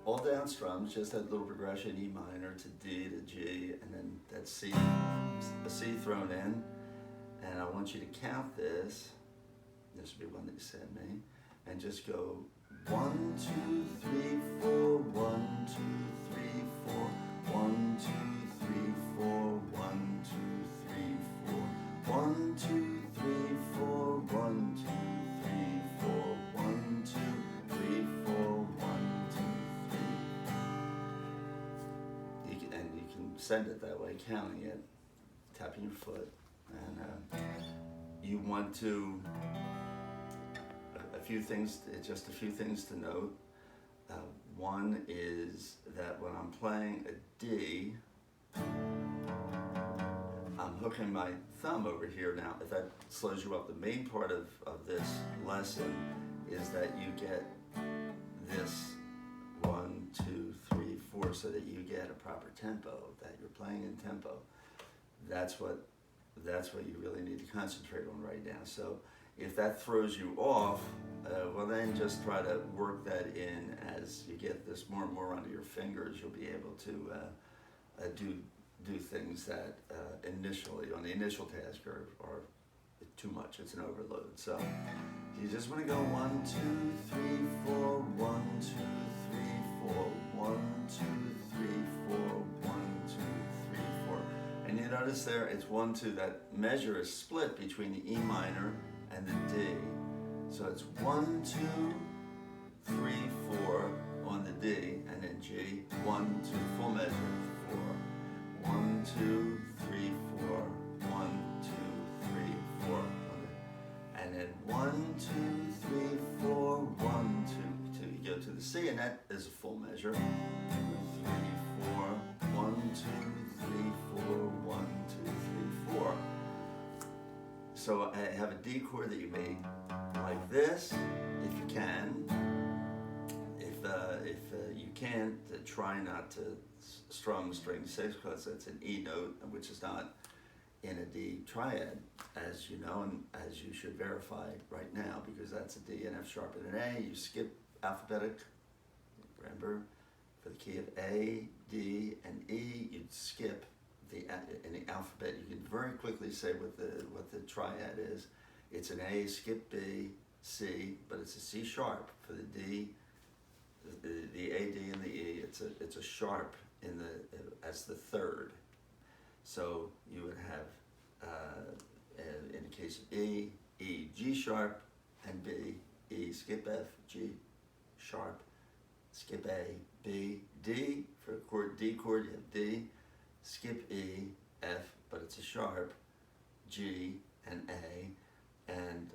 all down strums, just that little progression, E minor to D to G, and then that C, a C thrown in. And I want you to count this. This would be one that you sent me, and just go 1, 2, 3, 4, 1, 2, 3, 4, 1, 2, 3, 4, 1, 2, 3, 4, 1, 2, 3, 4, 1, 2, 3, 4, 1, 2, 3, 4, 1, 2, 3. And you can send it that way, counting it, tapping your foot, and you want to. Just a few things to note. One is that when I'm playing a D, I'm hooking my thumb over here now. If that slows you up, the main part of this lesson is that you get this 1, 2, 3, 4, so that you get a proper tempo, that you're playing in tempo. That's what you really need to concentrate on right now. So if that throws you off, well then just try to work that in as you get this more and more onto your fingers. You'll be able to do things that initially, on the initial task, are too much. It's an overload. So you just want to go 1, 2, 3, 4, 1, 2, 3, 4, 1, 2, 3, 4, 1, 2, 3, 4. And you notice there it's 1, 2, that measure is split between the E minor and the D. So it's 1, 2, 3, 4 on the D, and then G, 1, 2, full measure, 4. 1, 2, 3, 4, 1, 2, 3, 4. And then 1, 2, 3, 4, 1, 2, 2. You go to the C, and that is a full measure. 2, 3, 4, 1, 2, 3, 4, 1, 2, 3, 4. So I have a D chord that you make like this, if you can. If you can't, try not to strum string 6, because it's an E note, which is not in a D triad, as you know, and as you should verify right now, because that's a D, an F sharp, and an A. You skip alphabetic. Remember, for the key of A, D, and E, you'd skip in the alphabet. You can very quickly say what the triad is. It's an A, skip B, C, but it's a C sharp for the D, the A, D, and the E. It's a sharp in as the third. So you would have in the case of E, E, G sharp, and B, E, skip F, G sharp, skip A, B, D. For a chord, D chord, you have D, skip E, F, but it's a sharp, G, and A. And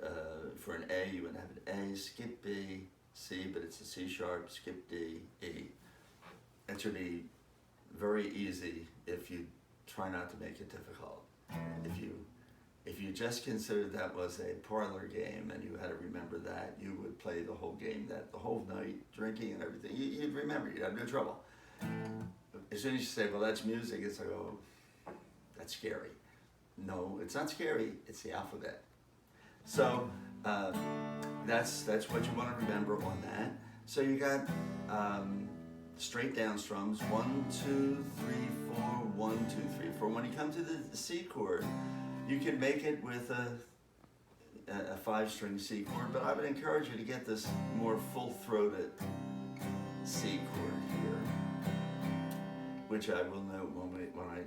for an A, you would have an A, skip B, C, but it's a C sharp, skip D, E. It should be very easy if you try not to make it difficult. If you just considered that was a parlor game and you had to remember that, you would play the whole game, the whole night, drinking and everything. You'd remember, you'd have no trouble. As soon as you say, well, that's music, it's like, oh, that's scary. No, it's not scary, it's the alphabet. So that's what you want to remember on that. So you got straight down strums, 1, 2, 3, 4, 1, 2, 3, 4. When you come to the C chord, you can make it with a 5-string C chord, but I would encourage you to get this more full-throated C chord here, which I will note when I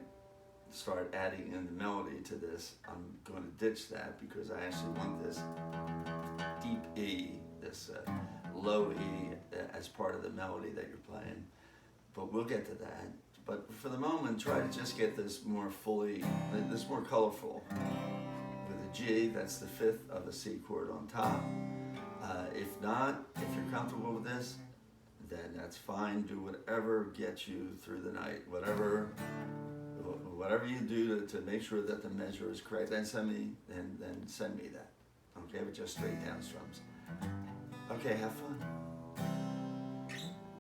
start adding in the melody to this. I'm going to ditch that because I actually want this deep E, this low E as part of the melody that you're playing. But we'll get to that. But for the moment, try to just get this more more colorful. With a G, that's the 5th of a C chord on top. If not, if you're comfortable with this, then that's fine. Do whatever gets you through the night. Whatever you do to make sure that the measure is correct, then send me that. Okay, but just straight down strums. Okay, have fun.